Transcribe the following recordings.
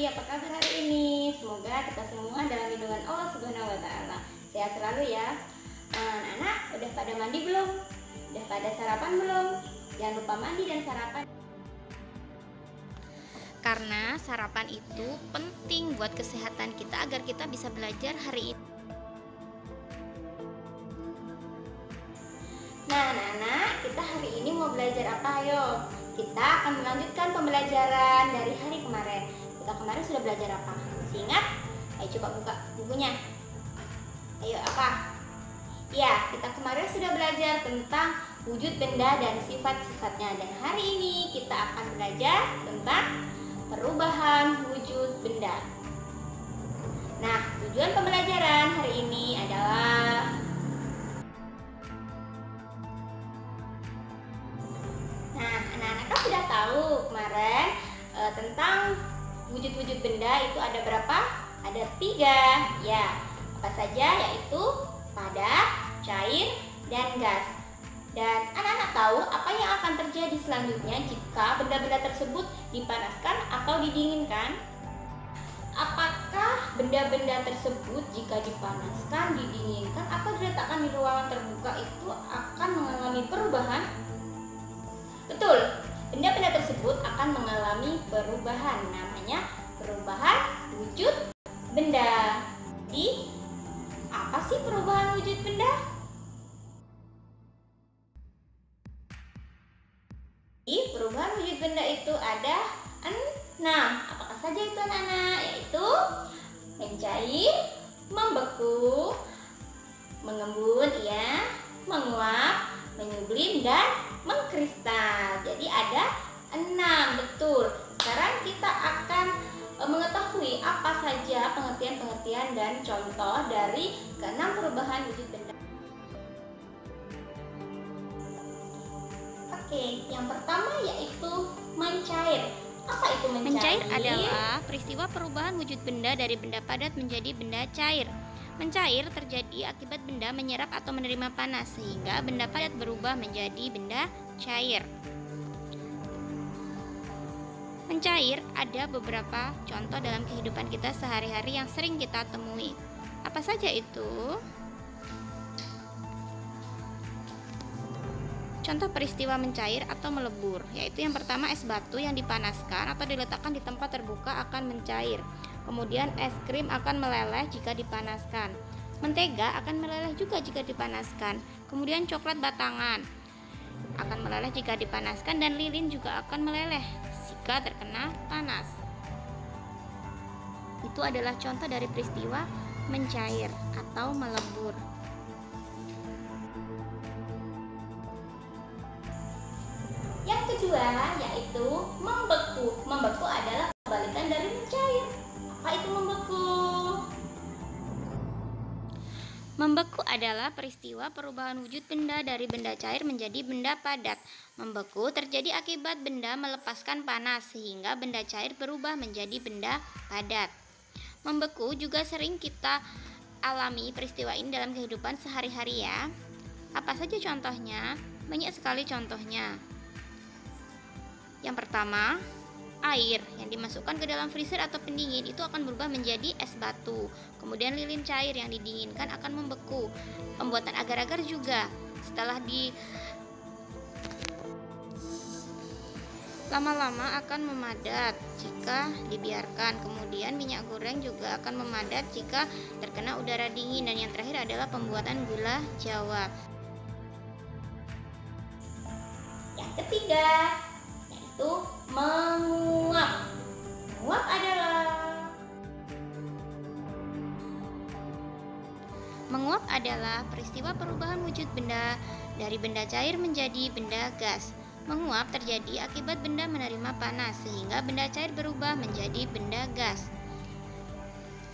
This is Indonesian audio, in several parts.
pagi, apa kabar hari ini? Semoga kita semua dalam lindungan Allah Subhanahu wa Ta'ala. Sehat selalu ya. Anak-anak, udah pada mandi belum? Udah pada sarapan belum? Jangan lupa mandi dan sarapan. Karena sarapan itu penting buat kesehatan kita agar kita bisa belajar hari ini. Nah, anak-anak, kita hari ini mau belajar apa? Ayo, kita akan melanjutkan pembelajaran dari hari kemarin. Kita kemarin sudah belajar apa? Masih ingat? Ayo coba buka bukunya. Ayo, apa? Ya, kita kemarin sudah belajar tentang wujud benda dan sifat-sifatnya. Dan hari ini kita akan belajar tentang perubahan wujud benda. Nah, tujuan pembelajaran hari ini adalah anak-anak kan sudah tahu kemarin tentang wujud-wujud benda itu ada berapa? Ada 3 ya. Apa saja? Yaitu padat, cair, dan gas. Dan anak-anak tahu apa yang akan terjadi selanjutnya jika benda-benda tersebut dipanaskan atau didinginkan? Apakah benda-benda tersebut jika dipanaskan, didinginkan, atau diletakkan di ruangan terbuka itu akan mengalami perubahan? Betul, benda-benda tersebut akan mengalami perubahan, namanya perubahan wujud benda. Jadi, apa sih perubahan wujud benda? Perubahan wujud benda itu ada 6. Apakah saja itu anak-anak? Yaitu mencair, membeku, mengembun, ya, menguap, menyublim, dan mengkristal. Jadi ada 6, betul. Sekarang kita akan mengetahui apa saja pengertian-pengertian dan contoh dari ke-6 perubahan wujud benda. Oke, yang pertama yaitu mencair. Apa itu mencair? Mencair adalah peristiwa perubahan wujud benda dari benda padat menjadi benda cair. Mencair terjadi akibat benda menyerap atau menerima panas sehingga benda padat berubah menjadi benda cair. Mencair ada beberapa contoh dalam kehidupan kita sehari-hari yang sering kita temui. Apa saja itu? Contoh peristiwa mencair atau melebur, yaitu yang pertama es batu yang dipanaskan atau diletakkan di tempat terbuka akan mencair. Kemudian es krim akan meleleh jika dipanaskan. Mentega akan meleleh juga jika dipanaskan. Kemudian coklat batangan akan meleleh jika dipanaskan, dan lilin juga akan meleleh jika terkena panas. Itu adalah contoh dari peristiwa mencair atau melebur. Yang kedua yaitu membeku. Membeku adalah kebalikan dari mencair. Apa itu membeku? Membeku adalah peristiwa perubahan wujud benda dari benda cair menjadi benda padat. Membeku terjadi akibat benda melepaskan panas sehingga benda cair berubah menjadi benda padat. Membeku juga sering kita alami peristiwa ini dalam kehidupan sehari-hari ya. Apa saja contohnya? Banyak sekali contohnya. Yang pertama, air yang dimasukkan ke dalam freezer atau pendingin itu akan berubah menjadi es batu. Kemudian lilin cair yang didinginkan akan membeku. Pembuatan agar-agar juga setelah lama-lama akan memadat jika dibiarkan. Kemudian minyak goreng juga akan memadat jika terkena udara dingin. Dan yang terakhir adalah pembuatan gula Jawa. Yang ketiga yaitu menguap. Menguap adalah peristiwa perubahan wujud benda dari benda cair menjadi benda gas. Menguap terjadi akibat benda menerima panas sehingga benda cair berubah menjadi benda gas.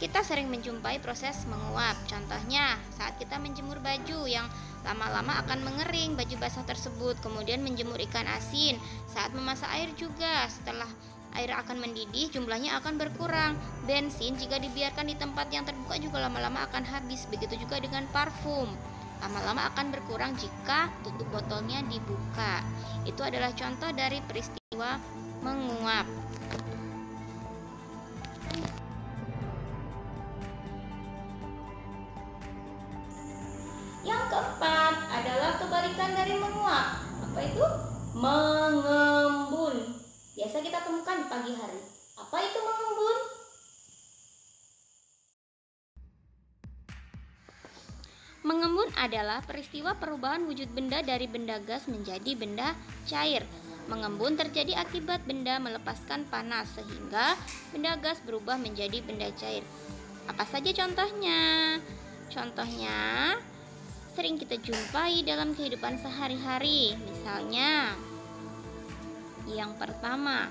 Kita sering menjumpai proses menguap. Contohnya, saat kita menjemur baju yang lama-lama akan mengering baju basah tersebut, kemudian menjemur ikan asin. Saat memasak air juga, setelah air akan mendidih, jumlahnya akan berkurang. Bensin jika dibiarkan di tempat yang terbuka juga lama-lama akan habis. Begitu juga dengan parfum. Lama-lama akan berkurang jika tutup botolnya dibuka. Itu adalah contoh dari peristiwa menguap. keempat adalah kebalikan dari menguap. Apa itu? Mengembun. Biasa kita temukan di pagi hari. Apa itu mengembun? Mengembun adalah peristiwa perubahan wujud benda dari benda gas menjadi benda cair. Mengembun terjadi akibat benda melepaskan panas sehingga benda gas berubah menjadi benda cair. Apa saja contohnya? Contohnya sering kita jumpai dalam kehidupan sehari-hari. Misalnya, yang pertama,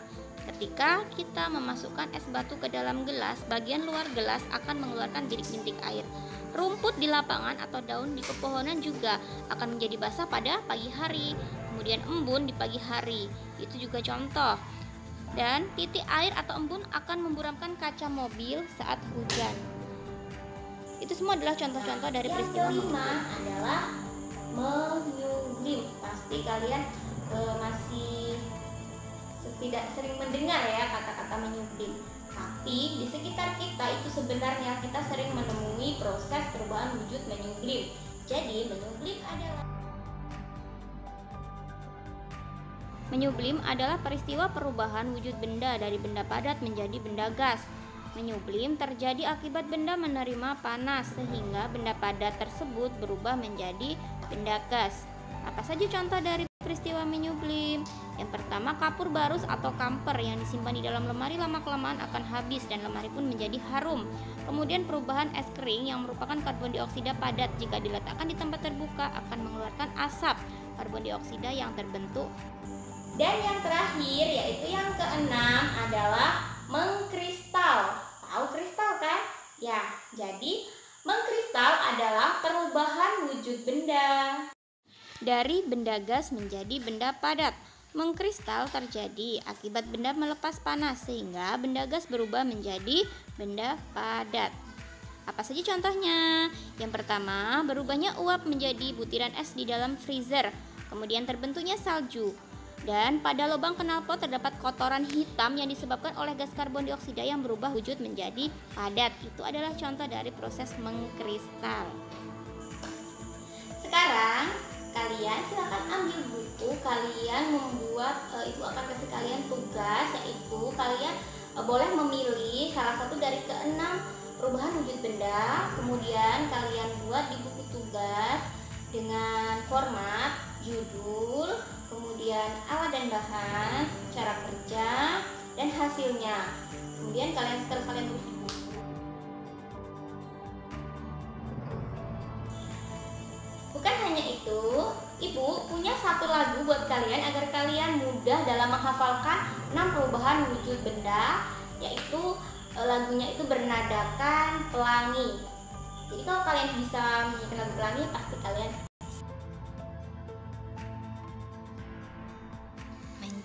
ketika kita memasukkan es batu ke dalam gelas, bagian luar gelas akan mengeluarkan bintik-bintik air. Rumput di lapangan atau daun di pepohonan juga akan menjadi basah pada pagi hari. Kemudian embun di pagi hari, itu juga contoh. Dan titik air atau embun akan memburamkan kaca mobil saat hujan. Itu semua adalah contoh-contoh dari peristiwa yang kelima adalah menyublim. Pasti kalian masih tidak sering mendengar ya kata-kata menyublim. Tapi di sekitar kita itu sebenarnya kita sering menemui proses perubahan wujud menyublim. Jadi menyublim adalah peristiwa perubahan wujud benda dari benda padat menjadi benda gas. Menyublim terjadi akibat benda menerima panas sehingga benda padat tersebut berubah menjadi benda gas. Apa saja contoh dari peristiwa menyublim? Yang pertama, kapur barus atau kamper yang disimpan di dalam lemari lama-kelamaan akan habis dan lemari pun menjadi harum. Kemudian perubahan es kering yang merupakan karbon dioksida padat jika diletakkan di tempat terbuka akan mengeluarkan asap karbon dioksida yang terbentuk. Dan yang terakhir yaitu yang keenam adalah mengkristal. Tahu kristal kan? Ya, jadi mengkristal adalah perubahan wujud benda dari benda gas menjadi benda padat. Mengkristal terjadi akibat benda melepas panas sehingga benda gas berubah menjadi benda padat. Apa saja contohnya? Yang pertama, berubahnya uap menjadi butiran es di dalam freezer. Kemudian terbentuknya salju. Dan pada lubang knalpot terdapat kotoran hitam yang disebabkan oleh gas karbon dioksida yang berubah wujud menjadi padat. Itu adalah contoh dari proses mengkristal. Sekarang kalian silakan ambil buku, kalian membuat ibu akan kasih kalian tugas, yaitu kalian boleh memilih salah satu dari keenam perubahan wujud benda. Kemudian kalian buat di buku tugas dengan format, judul, kemudian alat dan bahan, cara kerja, dan hasilnya. Kemudian setelah kalian tulis di buku, bukan hanya itu, ibu punya satu lagu buat kalian agar kalian mudah dalam menghafalkan 6 perubahan wujud benda, yaitu lagunya itu bernadakan pelangi. Jadi kalau kalian bisa menyanyikan lagu pelangi, pasti kalian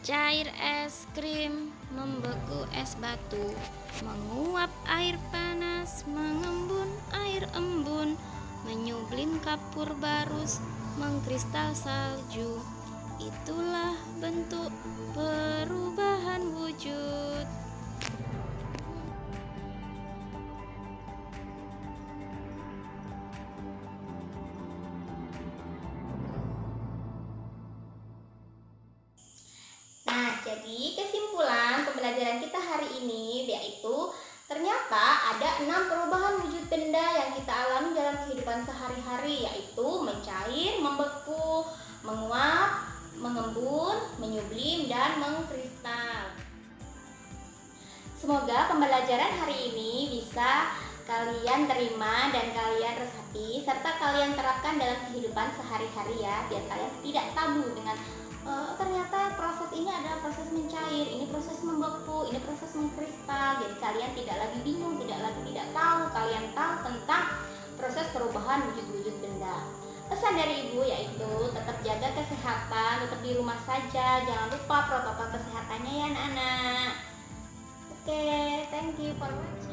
Mencair es krim, membeku es batu, menguap air panas, mengembun air embun, menyublim kapur barus, mengkristal salju. Itulah bentuk perubahan wujud. Nah, jadi kesimpulan pembelajaran kita hari ini yaitu ternyata ada 6 perubahan wujud benda yang kita alami dalam kehidupan sehari-hari, yaitu mencair, membeku, menguap, mengembun, menyublim, dan mengkristal. Semoga pembelajaran hari ini bisa kalian terima dan kalian resapi serta kalian terapkan dalam kehidupan sehari-hari ya, biar kalian tidak tabu dengan ternyata proses ini adalah proses mencair, ini proses membeku, ini proses mengkristal. Jadi kalian tidak lagi bingung, tidak lagi tidak tahu, kalian tahu tentang proses perubahan wujud-wujud benda. Pesan dari ibu yaitu tetap jaga kesehatan, tetap di rumah saja, jangan lupa protokol kesehatannya ya anak-anak. Oke, thank you for watching.